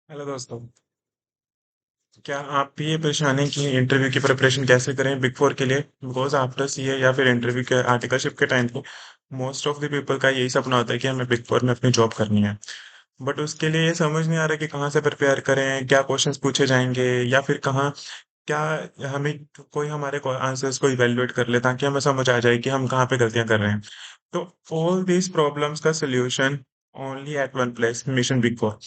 Hello दोस्तों। क्या आप भी ये परेशान हैं कि इंटरव्यू की प्रिपरेशन कैसे करें बिग फोर के लिए? बिकॉज आफ्टर सीए या फिर इंटरव्यू के आर्टिकलशिप के टाइम पे मोस्ट ऑफ द पीपल का यही सपना होता है कि हमें बिग फोर में अपनी जॉब करनी है। बट उसके लिए ये समझ नहीं आ रहा कि कहाँ से प्रिपेयर करें, क्या क्वेश्चंस पूछे जाएंगे, या फिर कहाँ क्या हमें कोई हमारे आंसर्स को इवेल्युएट कर ले ताकि हमें समझ आ जाए कि हम कहाँ पे गलतियां कर रहे हैं। तो ऑल दीज प्रॉब्लम्स का solution only at one place, mission big four.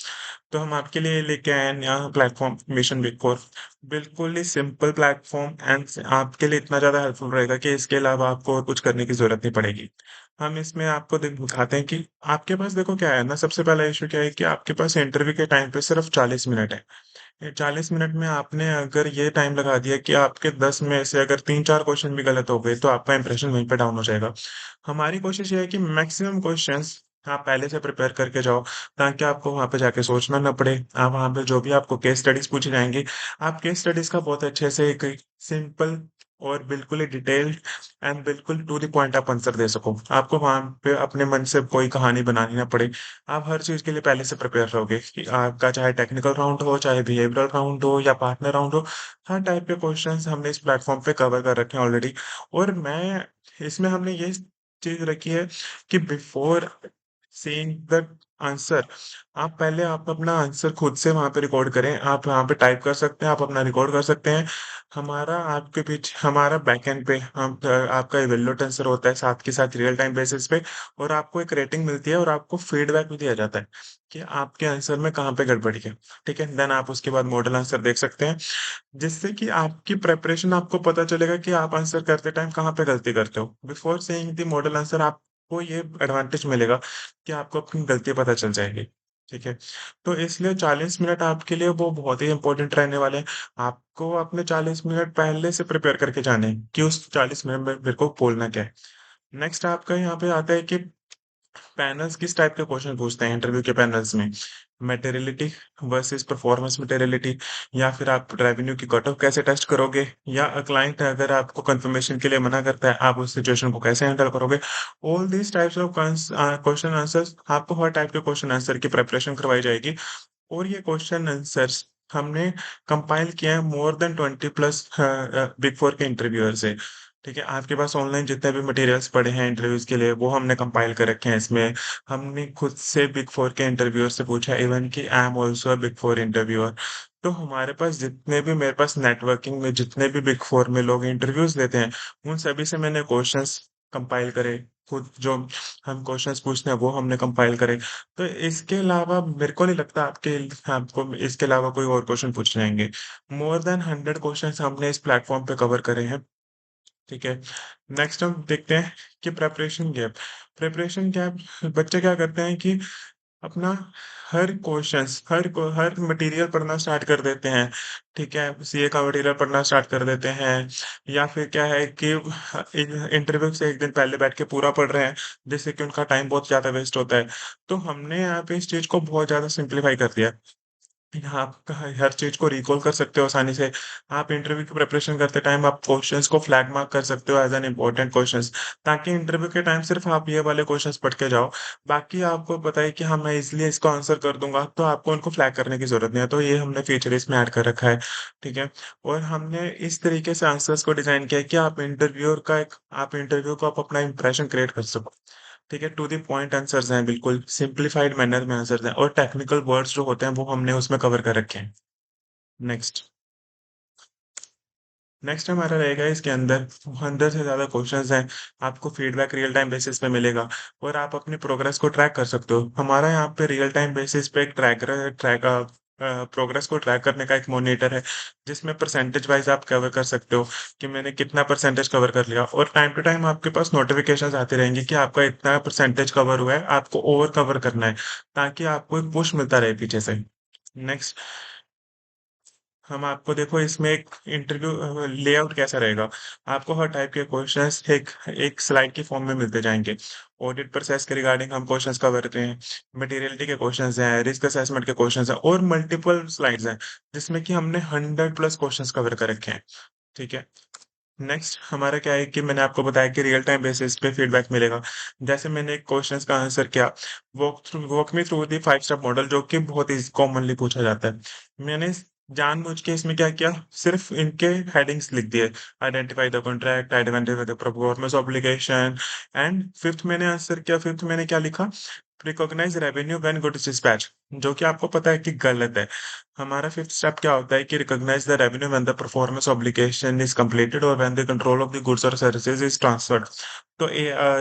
तो हम आपके लिए लेके आए हैं यहाँ प्लेटफॉर्म मिशन बिग फोर। बिल्कुल ही सिंपल प्लेटफॉर्म एंड आपके लिए इतना ज़्यादा हेल्पफुल रहेगा कि इसके अलावा आपको और कुछ करने की ज़रूरत नहीं पड़ेगी। हम इसमें आपको दिखाते हैं कि आपके पास देखो क्या है ना, सबसे पहला इशू क्या है कि आपके पास इंटरव्यू के टाइम पे सिर्फ 40 मिनट है। ये 40 मिनट में आपने अगर ये टाइम लगा दिया कि आपके 10 में से अगर 3-4 क्वेश्चन भी गलत हो गए तो आपका इंप्रेशन वहीं पे डाउन हो जाएगा। हमारी कोशिश ये है कि मैक्सिमम क्वेश्चंस आप पहले से प्रिपेयर करके जाओ ताकि आपको वहां पे जाके सोचना ना पड़े। आप वहां पे जो भी आपको केस स्टडीज पूछी जाएंगी, आप केस स्टडीज का बहुत अच्छे से एक सिंपल और बिल्कुल ही डिटेल्ड एंड बिल्कुल टू द पॉइंट आप आंसर दे सको। आपको वहां पे अपने मन से कोई कहानी बनानी ना पड़े। आप हर चीज के लिए पहले से प्रिपेयर रहोगे कि आपका चाहे टेक्निकल राउंड हो, चाहे बिहेवियरल राउंड हो या पार्टनर राउंड हो, हर टाइप के क्वेश्चंस हमने इस प्लेटफॉर्म पे कवर कर रखे हैं ऑलरेडी। और मैं इसमें हमने ये चीज रखी है कि बिफोर सीइंग द आंसर, आप अपना आंसर खुद से वहां पे रिकॉर्ड करें। आप वहां पे टाइप कर सकते हैं, आप अपना रिकॉर्ड कर सकते हैं। हमारा आपके पीछे हमारा बैकएंड पे हम आपका इवेल्युएट आंसर होता है साथ के साथ रियल टाइम बेसिस पे। और आपको एक रेटिंग मिलती है और आपको फीडबैक भी दिया जाता है कि आपके आंसर में कहाँ पे गड़बड़ी है। ठीक है, देन आप उसके बाद मॉडल आंसर देख सकते हैं, जिससे कि आपकी प्रेपरेशन आपको पता चलेगा कि आप आंसर करते टाइम कहाँ पे गलती करते हो। Before saying the model answer आपको ये एडवांटेज मिलेगा कि आपको अपनी गलती पता चल जाएगी। ठीक है, तो इसलिए 40 मिनट आपके लिए वो बहुत ही इंपॉर्टेंट रहने वाले हैं। आपको अपने 40 मिनट पहले से प्रिपेयर करके जाने हैं कि उस 40 मिनट में मेरे को बोलना क्या है। नेक्स्ट आपका यहाँ पे आता है कि पैनल्स किस टाइप के क्वेश्चन पूछते हैं इंटरव्यू के पैनल्स में। मटेरियलिटी वर्सेस परफॉर्मेंस मटेरियलिटी, या फिर आप रेवेन्यू की कट ऑफ कैसे टेस्ट करोगे, या क्लाइंट अगर आपको कंफर्मेशन के लिए मना करता है आप उस सिचुएशन को कैसे हैंडल करोगे। All these types of question answers, आपको हर टाइप के क्वेश्चन आंसर की प्रिपरेशन करवाई जाएगी। और ये क्वेश्चन आंसर्स हमने कंपाइल किया है मोर देन 20+ बिग फोर के इंटरव्यूअर से। ठीक है, आपके पास ऑनलाइन जितने भी मटेरियल्स पड़े हैं इंटरव्यूज के लिए वो हमने कंपाइल कर रखे हैं इसमें। हमने खुद से बिग फोर के इंटरव्यूअर से पूछा, इवन कि I am also big four interviewer. तो हमारे पास जितने भी मेरे पास नेटवर्किंग में जितने भी बिग फोर में लोग इंटरव्यूज देते हैं, उन सभी से मैंने क्वेश्चंस कंपाइल करे। खुद जो हम क्वेश्चंस पूछते हैं वो हमने कंपाइल करे। तो इसके अलावा मेरे को नहीं लगता आपके आपको इसके अलावा कोई और क्वेश्चन पूछ जाएंगे। मोर देन 100 क्वेश्चन हमने इस प्लेटफॉर्म पे कवर करे हैं। ठीक है, नेक्स्ट हम देखते हैं कि प्रेपरेशन गैप बच्चे क्या करते हैं कि अपना हर मटेरियल पढ़ना स्टार्ट कर देते हैं। ठीक है, सीए का मटेरियल पढ़ना स्टार्ट कर देते हैं, या फिर क्या है कि इंटरव्यू से एक दिन पहले बैठ के पूरा पढ़ रहे हैं, जिससे कि उनका टाइम बहुत ज्यादा वेस्ट होता है। तो हमने यहाँ पे इस चीज को बहुत ज्यादा सिंप्लीफाई कर दिया। आप हर चीज को रिकॉल कर सकते हो आसानी से। आप इंटरव्यू की प्रिपरेशन करते टाइम आप क्वेश्चंस को फ्लैग मार्क कर सकते हो एज एन इम्पोर्टेंट क्वेश्चंस, ताकि इंटरव्यू के टाइम सिर्फ आप ये वाले क्वेश्चंस पढ़ के जाओ। बाकी आपको पता है कि हाँ मैं इसलिए इसको आंसर कर दूंगा, तो आपको उनको फ्लैग करने की जरूरत नहीं है। तो ये हमने फीचर इसमें ऐड कर रखा है। ठीक है, और हमने इस तरीके से आंसर्स को डिजाइन किया है कि आप इंटरव्यू को आप अपना इंप्रेशन क्रिएट कर सको। ठीक है, टू द पॉइंट आंसर्स हैं, बिल्कुल सिंप्लीफाइड मैनर में आंसर्स हैं, और टेक्निकल वर्ड्स जो होते हैं वो हमने उसमें कवर कर रखे हैं। नेक्स्ट नेक्स्ट हमारा रहेगा इसके अंदर 100 से ज्यादा क्वेश्चंस हैं। आपको फीडबैक रियल टाइम बेसिस पे मिलेगा, और आप अपनी प्रोग्रेस को ट्रैक कर सकते हो। हमारा यहाँ पे रियल टाइम बेसिस पे एक ट्रैक प्रोग्रेस को ट्रैक करने का एक मॉनिटर है, जिसमें परसेंटेज वाइज आप कवर कर सकते हो कि मैंने कितना परसेंटेज कवर कर लिया। और टाइम टू टाइम आपके पास नोटिफिकेशंस आती रहेंगी कि आपका इतना परसेंटेज कवर हुआ है, आपको ओवर कवर करना है, ताकि आपको एक पुश मिलता रहे पीछे से। नेक्स्ट हम आपको देखो इसमें एक इंटरव्यू लेआउट कैसा रहेगा। आपको हर टाइप के क्वेश्चंस एक एक स्लाइड के फॉर्म में मिलते जाएंगे। ऑडिट प्रोसेस के रिगार्डिंग हम क्वेश्चंस कवर करते हैं, मटेरियलिटी के क्वेश्चंस हैं, रिस्क असेसमेंट के क्वेश्चंस हैं, और मल्टीपल स्लाइड्स हैं जिसमें कि हमने 100+ क्वेश्चंस कवर कर रखे हैं। ठीक है, नेक्स्ट हमारा क्या है कि मैंने आपको बताया कि रियल टाइम बेसिस पे फीडबैक मिलेगा। जैसे मैंने एक क्वेश्चंस का आंसर किया, walk me through the 5 step model, जो कि बहुत ही कॉमनली पूछा जाता है। मैंने जानबूझ के इसमें क्या किया, सिर्फ इनके हेडिंग्स लिख दिए। Identify the contract, identify the performance obligation and fifth मैंने आंसर किया, फिफ्थ मैंने क्या लिखा, recognise revenue when goods dispatch, जो कि आपको पता है कि गलत है। हमारा फिफ्थ स्टेप क्या होता है कि recognise the revenue when the performance obligation is completed और when the control of the goods और सर्विसेज इज ट्रांसफर्ड। तो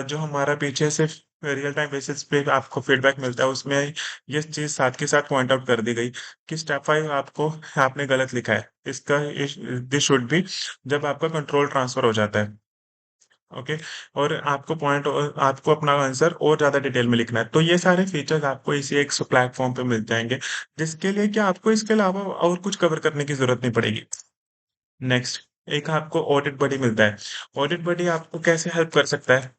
जो हमारा पीछे से रियल टाइम बेसिस पे आपको फीडबैक मिलता है, उसमें ये चीज साथ के साथ पॉइंट आउट कर दी गई कि स्टेप 5 आपको आपने गलत लिखा है। इसका दिस शुड बी जब आपका कंट्रोल ट्रांसफर हो जाता है। ओके। और आपको पॉइंट, आपको अपना आंसर और ज्यादा डिटेल में लिखना है। तो ये सारे फीचर्स आपको इसी एक प्लेटफॉर्म पे मिल जाएंगे, जिसके लिए कि आपको इसके अलावा और कुछ कवर करने की जरूरत नहीं पड़ेगी। नेक्स्ट, एक आपको ऑडिट बडी मिलता है। ऑडिट बडी आपको कैसे हेल्प कर सकता है,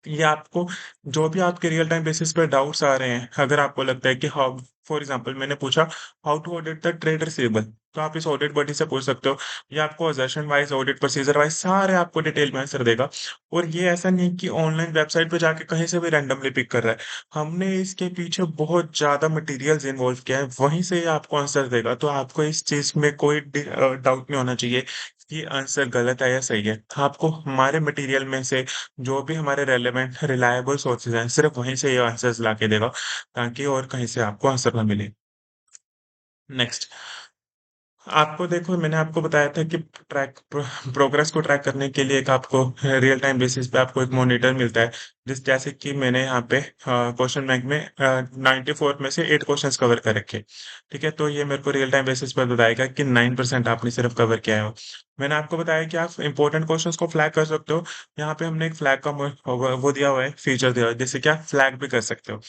ये आपको जो भी आपके रियल टाइम बेसिस पे डाउट्स आ रहे हैं, अगर आपको लगता है कि हाउ, फॉर एग्जांपल मैंने पूछा how to audit the trade receivable, तो आप इस ऑडिट बडी से पूछ सकते हो। ये आपको अजर्शन वाइज, ऑडिट प्रोसीजर वाइज सारे आपको डिटेल में आंसर देगा। और ये ऐसा नहीं कि ऑनलाइन वेबसाइट पे जाके कहीं से भी रैंडमली पिक कर रहा है। हमने इसके पीछे बहुत ज्यादा मटेरियल्स इन्वॉल्व किया है, वहीं से ये आपको आंसर देगा। तो आपको इस चीज में कोई डाउट नहीं होना चाहिए कि आंसर गलत है या सही है। आपको हमारे मटेरियल में से जो भी हमारे रेलेवेंट रिलायबल सोर्सेज हैं, सिर्फ वहीं से ये आंसर्स ला के देगा, ताकि और कहीं से आपको आंसर ना मिले। नेक्स्ट, आपको देखो मैंने आपको बताया था कि प्रोग्रेस को ट्रैक करने के लिए एक आपको रियल टाइम बेसिस पे आपको एक मॉनिटर मिलता है। जिस जैसे कि मैंने यहाँ पे क्वेश्चन बैंक में 94 में से 8 क्वेश्चंस कवर कर रखे। ठीक है, तो ये मेरे को रियल टाइम बेसिस पर बताएगा कि 9% आपने सिर्फ कवर किया है। मैंने आपको बताया कि आप इंपॉर्टेंट क्वेश्चंस को फ्लैग कर सकते हो। यहाँ पे हमने एक फ्लैग का वो दिया हुआ है, फीचर दिया हुआ है, जिससे कि आप फ्लैग भी कर सकते हो।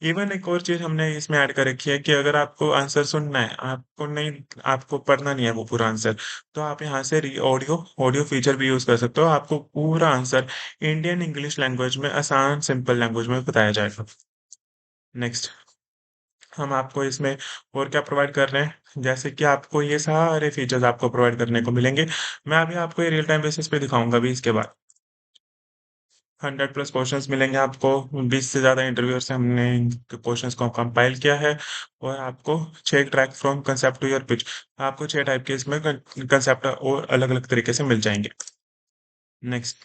इवन एक और चीज हमने इसमें ऐड कर रखी है कि अगर आपको आंसर सुनना है, आपको नहीं, आपको पढ़ना नहीं है वो पूरा आंसर, तो आप यहाँ से ऑडियो ऑडियो फीचर भी यूज कर सकते हो। आपको पूरा आंसर इंडियन इंग्लिश लैंग्वेज में, आसान सिंपल लैंग्वेज में बताया जाएगा। नेक्स्ट, हम आपको इसमें और क्या प्रोवाइड कर रहे हैं, जैसे कि आपको ये सारे फीचर्स आपको प्रोवाइड करने को मिलेंगे। मैं अभी आपको ये रियल टाइम बेसिस पे दिखाऊंगा अभी इसके बाद। 100+ क्वेश्चंस मिलेंगे आपको। 20 से ज्यादा इंटरव्यूअर से हमने क्वेश्चंस को कंपाइल किया है। और आपको 6 track from concept to your pitch, आपको 6 टाइप के इसमें कंसेप्ट और अलग अलग तरीके से मिल जाएंगे। नेक्स्ट,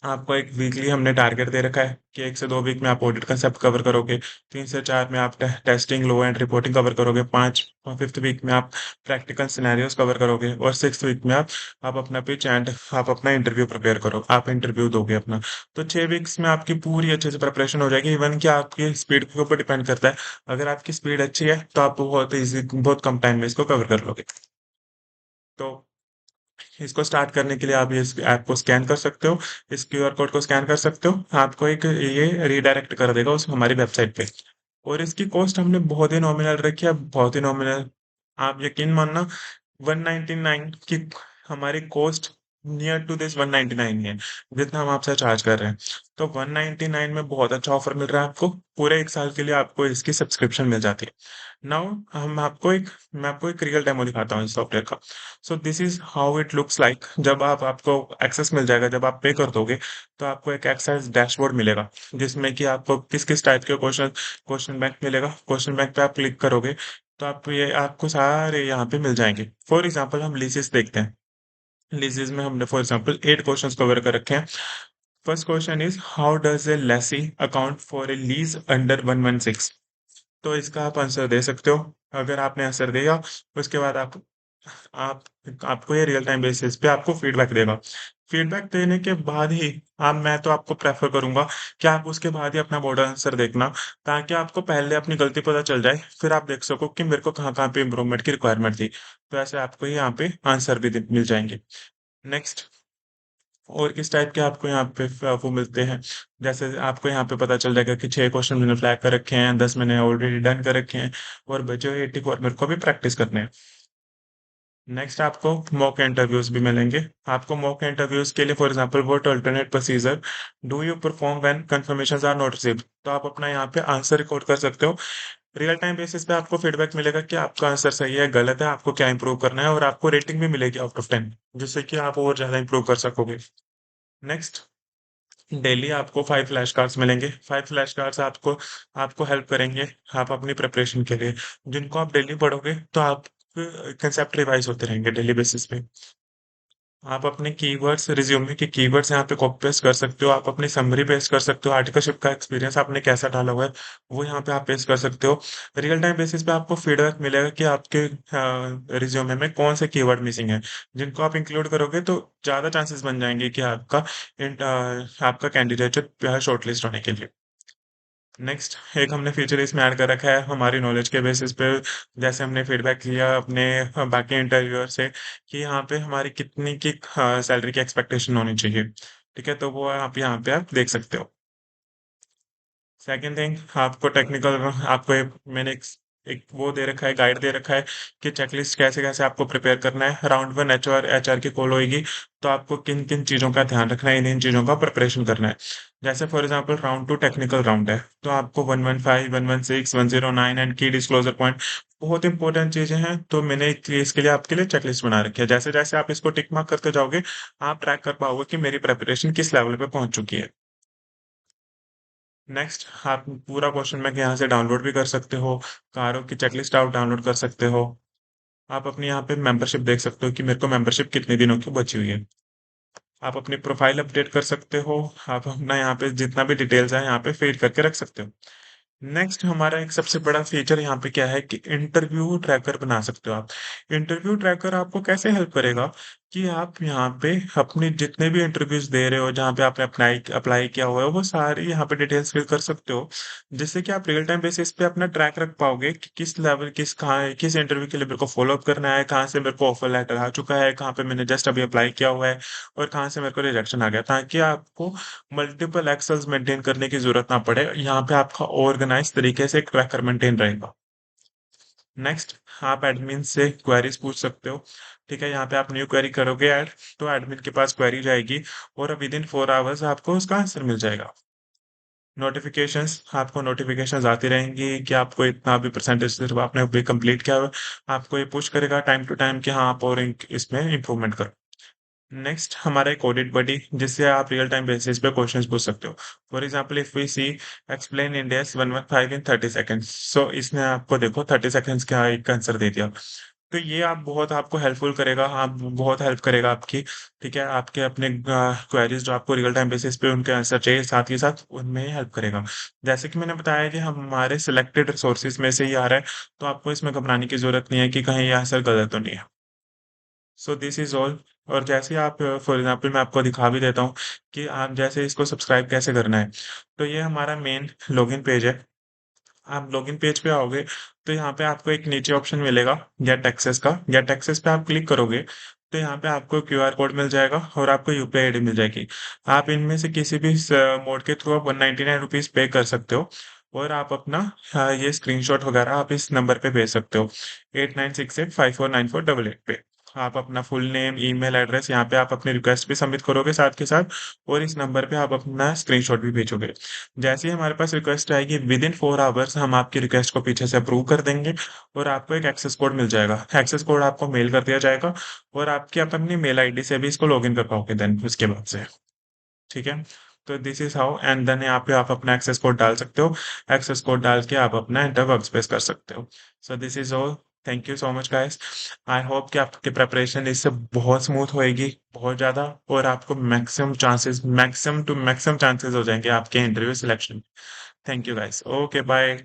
आपको एक वीकली हमने टारगेट दे रखा है कि 1 से 2 वीक में आप ऑडिट कंसेप्ट कवर करोगे। 3 से 4 में आप testing, low and reporting cover करोगे। 5 फिफ्थ वीक में आप प्रैक्टिकल सिनेरियोस कवर करोगे। और 6th वीक में आप अपना पिच एंड आप अपना इंटरव्यू प्रिपेयर करो, आप इंटरव्यू दोगे अपना। तो 6 वीक्स में आपकी पूरी अच्छे से प्रिपरेशन हो जाएगी। इवन कि आपकी स्पीड के ऊपर डिपेंड करता है। अगर आपकी स्पीड अच्छी है तो आप बहुत इजी, बहुत कम टाइम में इसको कवर कर लोगे। तो इसको स्टार्ट करने के लिए आप ये इस ऐप को स्कैन कर सकते हो, इस क्यूआर कोड को स्कैन कर सकते हो, आपको एक ये रीडायरेक्ट कर देगा उस हमारी वेबसाइट पे। और इसकी कॉस्ट हमने बहुत ही नॉमिनल रखी है, बहुत ही नॉमिनल। आप यकीन मानना, 199 की हमारी कॉस्ट नियर टू दिस 199 है, जितना हम आपसे चार्ज कर रहे हैं। तो 199 में बहुत अच्छा ऑफर मिल रहा है आपको। पूरे 1 साल के लिए आपको इसकी सब्सक्रिप्शन मिल जाती है। नाउ हम आपको एक मैं आपको एक रियल डेमो दिखाता हूँ इस सॉफ्टवेयर का। So this is how it looks like. जब आपको एक्सेस मिल जाएगा, जब आप पे कर दोगे, तो आपको एक एक्सेस डैशबोर्ड मिलेगा, जिसमें कि आपको किस किस टाइप के क्वेश्चन बैंक मिलेगा। क्वेश्चन बैंक पे आप क्लिक करोगे तो आपको सारे यहाँ पे मिल जाएंगे। फॉर एग्जाम्पल हम लीजेस देखते हैं। लीजेस में हमने फॉर एग्जाम्पल 8 क्वेश्चंस कवर कर रखे हैं। First question is how does a lessee account for a lease under 116। तो इसका आप आंसर दे सकते हो। अगर आपने आंसर दिया, उसके बाद आप आपको ये रियल टाइम बेसिस पे आपको फीडबैक देगा। फीडबैक देने के बाद ही आप मैं तो आपको प्रेफर करूंगा कि आप उसके बाद ही अपना बोर्ड आंसर देखना, ताकि आपको पहले अपनी गलती पता चल जाए, फिर आप देख सको कि मेरे को कहाँ कहाँ पे इम्प्रूवमेंट की रिक्वायरमेंट थी। तो ऐसे आपको यहाँ पे आंसर भी मिल जाएंगे। नेक्स्ट, और किस टाइप के आपको यहाँ पे वो मिलते हैं, जैसे आपको यहाँ पे पता चल जाएगा कि 6 क्वेश्चन मैंने फ्लैग कर रखे हैं, 10 मैंने ऑलरेडी डन कर रखे हैं, और बचे हुए 84 मेरे को भी प्रैक्टिस करने हैं। नेक्स्ट, आपको मॉक इंटरव्यूज भी मिलेंगे। आपको मॉक इंटरव्यूज के लिए for example what alternate procedure do you perform when confirmations are not received, तो आप अपना यहाँ पे आंसर रिकॉर्ड कर सकते हो। रियल टाइम बेसिस पे आपको फीडबैक मिलेगा कि आपका आंसर सही है, गलत है, आपको क्या इंप्रूव करना है, और आपको रेटिंग भी मिलेगी आउट ऑफ 10, जिससे कि आप और ज़्यादा इंप्रूव कर सकोगे। नेक्स्ट, डेली आपको 5 फ्लैश कार्ड्स मिलेंगे। 5 फ्लैश कार्ड्स आपको आपको हेल्प करेंगे आप अपनी प्रिपरेशन के लिए, जिनको आप डेली पढ़ोगे तो आप कंसेप्ट रिवाइज होते रहेंगे डेली बेसिस पे। आप अपने कीवर्ड्स, रिज्यूमे के कीवर्ड्स यहाँ पे कॉपी पेस्ट कर सकते हो, आप अपनी समरी पेस्ट कर सकते हो, आर्टिकलशिप का एक्सपीरियंस आपने कैसा डाला हुआ है वो यहाँ पे आप पेस्ट कर सकते हो। रियल टाइम बेसिस पे आपको फीडबैक मिलेगा कि आपके रिज्यूमे में कौन से कीवर्ड मिसिंग है, जिनको आप इंक्लूड करोगे तो ज़्यादा चांसेस बन जाएंगे कि आपका कैंडिडेट शॉर्टलिस्ट होने के लिए। नेक्स्ट, एक हमने फीचर इसमें ऐड कर रखा है हमारी नॉलेज के बेसिस पे। जैसे हमने फीडबैक लिया अपने बाकी इंटरव्यूअर से कि यहाँ पे हमारी कितनी की सैलरी की एक्सपेक्टेशन होनी चाहिए, ठीक है, तो वो आप यहाँ पे आप देख सकते हो। सेकंड थिंग, आपको टेक्निकल आपको मैंने एक वो दे रखा है, गाइड दे रखा है कि चेकलिस्ट कैसे कैसे आपको प्रिपेयर करना है। राउंड वन एचआर की कॉल होगी, तो आपको किन किन चीज़ों का ध्यान रखना है, इन इन चीज़ों का प्रिपरेशन करना है। जैसे for example round to technical round है, तो आपको 115, 116, 109 एंड की डिस्क्लोजर पॉइंट बहुत इंपॉर्टेंट चीजें हैं, तो मैंने इसके लिए आपके लिए चेकलिस्ट बना रखी है। जैसे जैसे आप इसको टिक मार्क करते जाओगे, आप ट्रैक कर पाओगे कि मेरी प्रेपरेशन किस लेवल पे पहुंच चुकी है। नेक्स्ट, आप पूरा क्वेश्चन बैंक यहाँ से डाउनलोड भी कर सकते हो, कारों की चेकलिस्ट आप डाउनलोड कर सकते हो। आप अपनी यहाँ पे मेंबरशिप देख सकते हो कि मेरे को मेंबरशिप कितने दिनों की बची हुई है। आप अपनी प्रोफाइल अपडेट कर सकते हो, आप अपना यहाँ पे जितना भी डिटेल्स है यहाँ पे फीड करके रख सकते हो। नेक्स्ट, हमारा एक सबसे बड़ा फीचर यहाँ पे क्या है कि इंटरव्यू ट्रैकर बना सकते हो आप। इंटरव्यू ट्रैकर आपको कैसे हेल्प करेगा कि आप यहाँ पे अपने जितने भी इंटरव्यूज दे रहे हो, जहाँ पे आपने अप्लाई अप्लाई किया हुआ है, वो सारी यहाँ पे डिटेल्स फिल कर सकते हो, जिससे कि आप रियल टाइम बेसिस पे अपना ट्रैक रख पाओगे कि किस लेवल, किस इंटरव्यू के लिए मेरे को फॉलो अप करना है, कहाँ से मेरे को ऑफर लेटर आ चुका है, कहाँ पे मैंने जस्ट अभी अप्लाई किया हुआ है, और कहाँ से मेरे को रिजेक्शन आ गया, ताकि आपको मल्टीपल एक्सेल्स मेंटेन करने की जरूरत ना पड़े। यहाँ पे आपका ऑर्गेनाइज तरीके से एक ट्रैकर मेंटेन रहेगा। नेक्स्ट, आप एडमिन से क्वेरीज पूछ सकते हो, ठीक है, यहाँ पे आप न्यू क्वेरी करोगे ऐड, तो एडमिन के पास क्वेरी जाएगी और विद इन 4 आवर्स आपको उसका आंसर मिल जाएगा। नोटिफिकेशंस, आपको नोटिफिकेशंस आती रहेंगी कि आपको इतना भी परसेंटेज सिर्फ आपने भी कंप्लीट किया हुआ है। आपको ये पुश करेगा टाइम टू टाइम कि हाँ आप और इसमें इंप्रूवमेंट करो। नेक्स्ट, हमारा एक ऑडिट बडी, जिससे आप रियल टाइम बेसिस पे क्वेश्चंस पूछ सकते हो। For example if we see explain index 115 in 30 seconds, so इसने आपको देखो 30 सेकेंड्स का एक आंसर दे दिया। तो ये आप बहुत आपको हेल्पफुल करेगा, आप बहुत हेल्प करेगा आपकी, ठीक है, आपके अपने क्वेरीज जो आपको रियल टाइम बेसिस पे उनके आंसर चाहिए, साथ ही साथ उनमें हेल्प करेगा। जैसे कि मैंने बताया कि हमारे सिलेक्टेड रिसोर्सेज में से ही आ रहा है, तो आपको इसमें घबराने की जरूरत नहीं है कि कहीं ये आंसर गलत तो नहीं है। So this is all. और जैसे आप फॉर एग्जांपल मैं आपको दिखा भी देता हूँ कि आप जैसे इसको सब्सक्राइब कैसे करना है। तो ये हमारा मेन लॉगिन पेज है। आप लॉगिन पेज पे आओगे, तो यहाँ पे आपको एक नीचे ऑप्शन मिलेगा गेट एक्सेस का। गेट एक्सेस पे आप क्लिक करोगे, तो यहाँ पे आपको क्यूआर कोड मिल जाएगा और आपको यूपीआई आईडी मिल जाएगी। आप इनमें से किसी भी मोड के थ्रू आप 199 रुपीज पे कर सकते हो, और आप अपना ये स्क्रीनशॉट वगैरह आप इस नंबर पे भेज सकते हो, 8968549488 पे। आप अपना फुल नेम, ईमेल एड्रेस, यहाँ पे आप अपनी रिक्वेस्ट भी सबमिट करोगे साथ के साथ, और इस नंबर पे आप अपना स्क्रीनशॉट भी भेजोगे। जैसे ही हमारे पास रिक्वेस्ट आएगी, विद इन 4 आवर्स हम आपकी रिक्वेस्ट को पीछे से अप्रूव कर देंगे, और आपको एक एक्सेस कोड मिल जाएगा। एक्सेस कोड आपको मेल कर दिया जाएगा, और आपकी आप अपनी मेल आईडी से भी इसको लॉगिन कर पाओगे देन उसके बाद से, ठीक है। तो this is how, and then यहाँ पे आप अपना एक्सेस कोड डाल सकते हो। एक्सेस कोड डाल के आप अपना एंटर वर्कस्पेस कर सकते हो। So this is all. Thank you so much guys. I hope कि आपकी प्रेपरेशन इससे बहुत स्मूथ होएगी, बहुत ज़्यादा, और आपको मैक्सिमम टू मैक्सिमम चांसेस हो जाएंगे आपके interview selection. Thank you guys, okay bye.